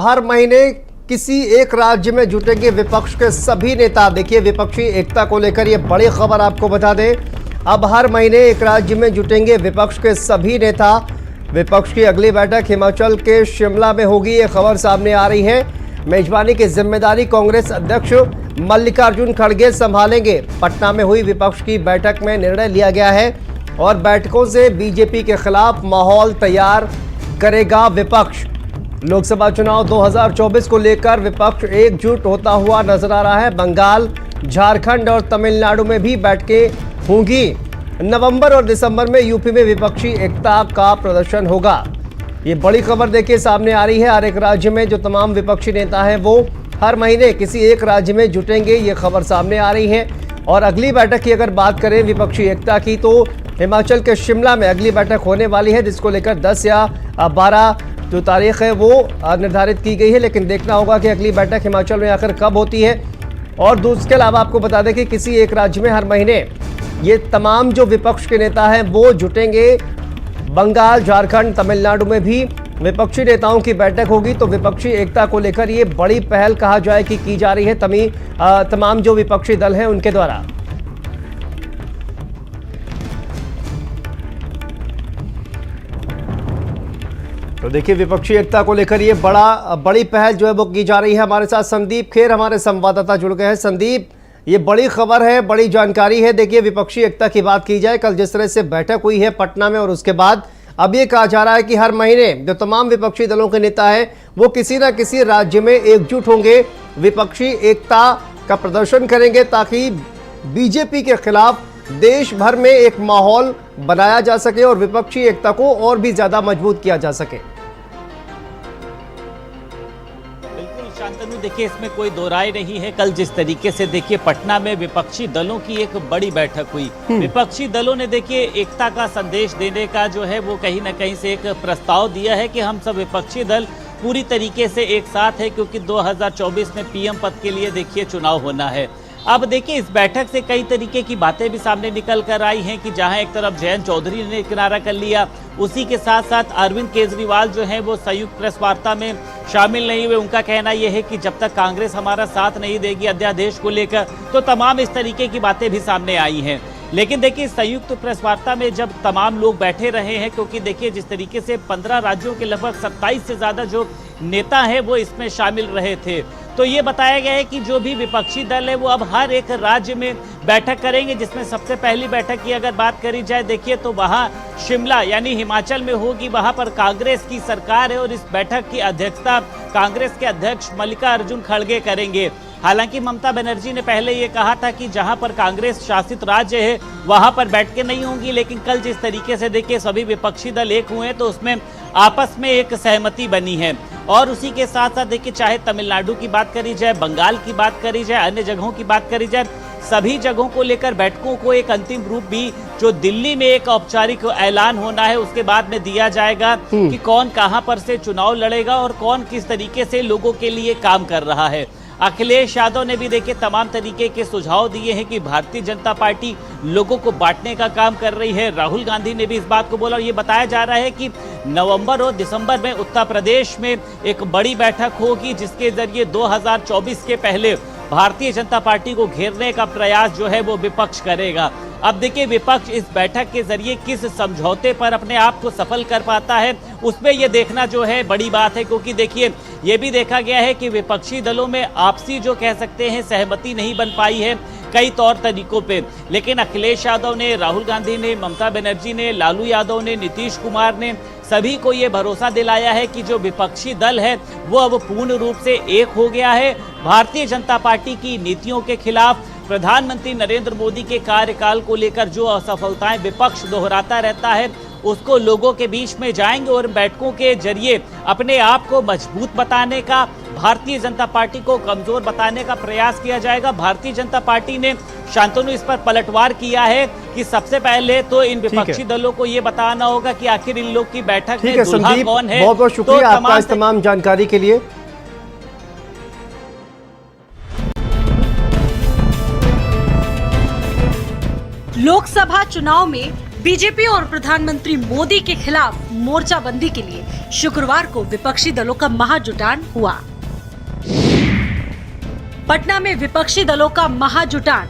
हर महीने किसी एक राज्य में जुटेंगे विपक्ष के सभी नेता। देखिए, विपक्षी एकता को लेकर ये बड़ी खबर आपको बता दें। अब हर महीने एक राज्य में जुटेंगे विपक्ष के सभी नेता। विपक्ष की अगली बैठक हिमाचल के शिमला में होगी, ये खबर सामने आ रही है। मेजबानी की जिम्मेदारी कांग्रेस अध्यक्ष मल्लिकार्जुन खड़गे संभालेंगे। पटना में हुई विपक्ष की बैठक में निर्णय लिया गया है और बैठकों से बीजेपी के खिलाफ माहौल तैयार करेगा विपक्ष। लोकसभा चुनाव 2024 को लेकर विपक्ष एकजुट होता हुआ नजर आ रहा है। बंगाल, झारखंड और तमिलनाडु में भी बैठकें होंगी। नवंबर और दिसंबर में यूपी में विपक्षी एकता का प्रदर्शन होगा। ये बड़ी खबर देखिए सामने आ रही है। हर एक राज्य में जो तमाम विपक्षी नेता हैं वो हर महीने किसी एक राज्य में जुटेंगे, ये खबर सामने आ रही है। और अगली बैठक की अगर बात करें विपक्षी एकता की, तो हिमाचल के शिमला में अगली बैठक होने वाली है, जिसको लेकर 10 या 12 जो तारीख है वो निर्धारित की गई है। लेकिन देखना होगा कि अगली बैठक हिमाचल में आखिर कब होती है। और इसके अलावा आपको बता दें कि किसी एक राज्य में हर महीने ये तमाम जो विपक्ष के नेता हैं वो जुटेंगे। बंगाल, झारखंड, तमिलनाडु में भी विपक्षी नेताओं की बैठक होगी। तो विपक्षी एकता को लेकर ये बड़ी पहल कहा जाए कि की जा रही है तमाम जो विपक्षी दल हैं उनके द्वारा। तो देखिए, विपक्षी एकता को लेकर ये बड़ी पहल जो है वो की जा रही है। हमारे साथ संदीप खेर हमारे संवाददाता जुड़ गए हैं। संदीप, ये बड़ी खबर है, बड़ी जानकारी है। देखिए, विपक्षी एकता की बात की जाए, कल जिस तरह से बैठक हुई है पटना में और उसके बाद अब ये कहा जा रहा है कि हर महीने जो तमाम विपक्षी दलों के नेता हैं वो किसी न किसी राज्य में एकजुट होंगे, विपक्षी एकता का प्रदर्शन करेंगे ताकि बीजेपी के खिलाफ देश भर में एक माहौल बनाया जा सके और विपक्षी एकता को और भी ज्यादा मजबूत किया जा सके। बिल्कुल शांतनु, देखिए इसमें कोई दो राय नहीं है। कल जिस तरीके से देखिए पटना में विपक्षी दलों की एक बड़ी बैठक हुई, विपक्षी दलों ने देखिए एकता का संदेश देने का जो है वो कहीं ना कहीं से एक प्रस्ताव दिया है कि हम सब विपक्षी दल पूरी तरीके से एक साथ है, क्योंकि 2024 में पीएम पद के लिए देखिए चुनाव होना है। अब देखिए इस बैठक से कई तरीके की बातें भी सामने निकल कर आई हैं कि जहां एक तरफ जयंत चौधरी ने किनारा कर लिया, उसी के साथ साथ अरविंद केजरीवाल जो है वो संयुक्त प्रेस वार्ता में शामिल नहीं हुए। उनका कहना यह है कि जब तक कांग्रेस हमारा साथ नहीं देगी अध्यादेश को लेकर, तो तमाम इस तरीके की बातें भी सामने आई हैं। लेकिन देखिए संयुक्त प्रेस वार्ता में जब तमाम लोग बैठे रहे हैं, क्योंकि देखिए जिस तरीके से 15 राज्यों के लगभग 27 से ज्यादा जो नेता हैं वो इसमें शामिल रहे थे, तो ये बताया गया है कि जो भी विपक्षी दल है वो अब हर एक राज्य में बैठक करेंगे। जिसमें सबसे पहली बैठक की अगर बात करी जाए देखिए तो वहाँ शिमला यानी हिमाचल में होगी। वहाँ पर कांग्रेस की सरकार है और इस बैठक की अध्यक्षता कांग्रेस के अध्यक्ष मल्लिकार्जुन खड़गे करेंगे। हालांकि ममता बनर्जी ने पहले ये कहा था कि जहां पर कांग्रेस शासित राज्य है वहां पर बैठकें नहीं होंगी, लेकिन कल जिस तरीके से देखिए सभी विपक्षी दल एक हुए तो उसमें आपस में एक सहमति बनी है। और उसी के साथ साथ देखिए चाहे तमिलनाडु की बात करी जाए, बंगाल की बात करी जाए, अन्य जगहों की बात करी जाए, सभी जगहों को लेकर बैठकों को एक अंतिम रूप भी जो दिल्ली में एक औपचारिक ऐलान होना है उसके बाद में दिया जाएगा कि कौन कहां पर से चुनाव लड़ेगा और कौन किस तरीके से लोगों के लिए काम कर रहा है। अखिलेश यादव ने भी देखिए तमाम तरीके के सुझाव दिए हैं कि भारतीय जनता पार्टी लोगों को बांटने का काम कर रही है। राहुल गांधी ने भी इस बात को बोला और ये बताया जा रहा है कि नवंबर और दिसंबर में उत्तर प्रदेश में एक बड़ी बैठक होगी, जिसके जरिए 2024 के पहले भारतीय जनता पार्टी को घेरने का प्रयास जो है वो विपक्ष करेगा। अब देखिए विपक्ष इस बैठक के जरिए किस समझौते पर अपने आप को सफल कर पाता है, उसमें ये देखना जो है बड़ी बात है। क्योंकि देखिए ये भी देखा गया है कि विपक्षी दलों में आपसी जो कह सकते हैं सहमति नहीं बन पाई है कई तौर तरीकों पे। लेकिन अखिलेश यादव ने, राहुल गांधी ने, ममता बनर्जी ने, लालू यादव ने, नीतीश कुमार ने सभी को ये भरोसा दिलाया है कि जो विपक्षी दल है वो अब पूर्ण रूप से एक हो गया है। भारतीय जनता पार्टी की नीतियों के खिलाफ, प्रधानमंत्री नरेंद्र मोदी के कार्यकाल को लेकर जो असफलताएं विपक्ष दोहराता रहता है उसको लोगों के बीच में जाएंगे और बैठकों के जरिए अपने आप को मजबूत बताने का, भारतीय जनता पार्टी को कमजोर बताने का प्रयास किया जाएगा। भारतीय जनता पार्टी ने शांतनु इस पर पलटवार किया है कि सबसे पहले तो इन विपक्षी दलों को ये बताना होगा कि आखिर इन लोग की बैठक में दुल्हा कौन है। बहुत बहुत शुक्रिया आपका इस तमाम जानकारी के लिए। लोकसभा चुनाव में बीजेपी और प्रधानमंत्री मोदी के खिलाफ मोर्चाबंदी के लिए शुक्रवार को विपक्षी दलों का महाजुटान हुआ। पटना में विपक्षी दलों का महाजुटान।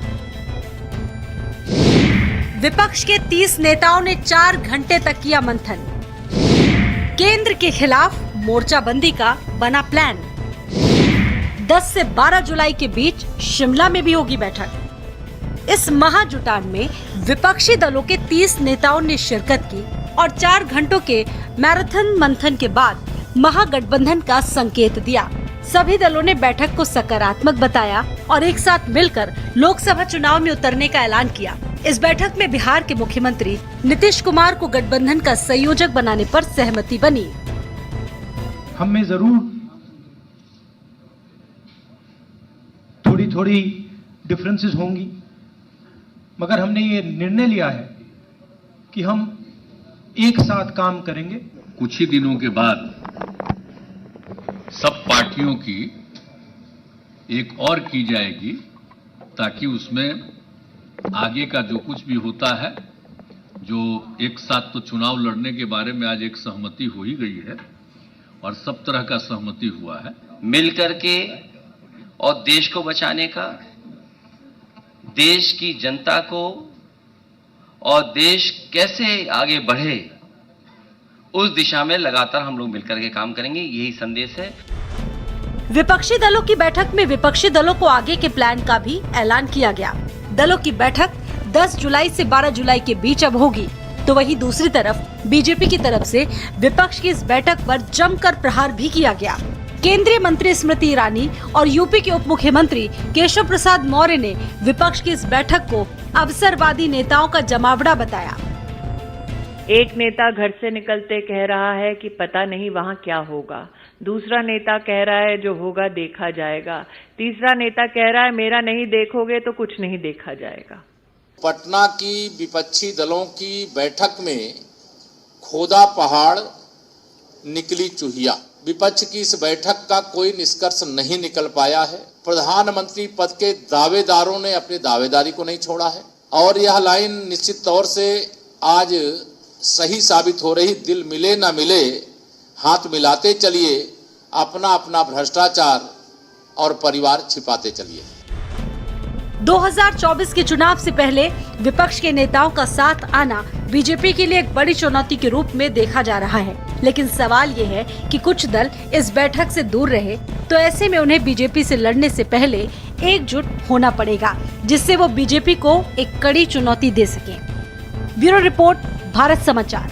विपक्ष के 30 नेताओं ने 4 घंटे तक किया मंथन। केंद्र के खिलाफ मोर्चाबंदी का बना प्लान। 10 से 12 जुलाई के बीच शिमला में भी होगी बैठक। इस महाजुटान में विपक्षी दलों के 30 नेताओं ने शिरकत की और 4 घंटों के मैराथन मंथन के बाद महागठबंधन का संकेत दिया। सभी दलों ने बैठक को सकारात्मक बताया और एक साथ मिलकर लोकसभा चुनाव में उतरने का ऐलान किया। इस बैठक में बिहार के मुख्यमंत्री नीतीश कुमार को गठबंधन का संयोजक बनाने पर सहमति बनी। हम में जरूर थोड़ी डिफरेंसेस होंगी, मगर हमने ये निर्णय लिया है कि हम एक साथ काम करेंगे। कुछ ही दिनों के बाद सब पार्टियों की एक और की जाएगी, ताकि उसमें आगे का जो कुछ भी होता है, जो एक साथ तो चुनाव लड़ने के बारे में आज एक सहमति हो ही गई है और सब तरह का सहमति हुआ है। मिलकर के और देश को बचाने का, देश की जनता को और देश कैसे आगे बढ़े उस दिशा में लगातार हम लोग मिलकर के काम करेंगे, यही संदेश है। विपक्षी दलों की बैठक में विपक्षी दलों को आगे के प्लान का भी ऐलान किया गया। दलों की बैठक 10 जुलाई से 12 जुलाई के बीच अब होगी, तो वहीं दूसरी तरफ बीजेपी की तरफ से विपक्ष की इस बैठक पर जमकर प्रहार भी किया गया। केंद्रीय मंत्री स्मृति ईरानी और यूपी के उप मुख्यमंत्री केशव प्रसाद मौर्य ने विपक्ष की इस बैठक को अवसरवादी नेताओं का जमावड़ा बताया। एक नेता घर से निकलते कह रहा है कि पता नहीं वहाँ क्या होगा, दूसरा नेता कह रहा है जो होगा देखा जाएगा, तीसरा नेता कह रहा है मेरा नहीं देखोगे तो कुछ नहीं देखा जाएगा। पटना की विपक्षी दलों की बैठक में खोदा पहाड़ निकली चूहिया। विपक्ष की इस बैठक का कोई निष्कर्ष नहीं निकल पाया है। प्रधानमंत्री पद के दावेदारों ने अपनी दावेदारी को नहीं छोड़ा है और यह लाइन निश्चित तौर से आज सही साबित हो रही। दिल मिले ना मिले, हाथ मिलाते चलिए, अपना अपना भ्रष्टाचार और परिवार छिपाते चलिए। 2024 के चुनाव से पहले विपक्ष के नेताओं का साथ आना बीजेपी के लिए एक बड़ी चुनौती के रूप में देखा जा रहा है, लेकिन सवाल ये है कि कुछ दल इस बैठक से दूर रहे, तो ऐसे में उन्हें बीजेपी से लड़ने से पहले एकजुट होना पड़ेगा, जिससे वो बीजेपी को एक कड़ी चुनौती दे सकें। ब्यूरो रिपोर्ट, भारत समाचार।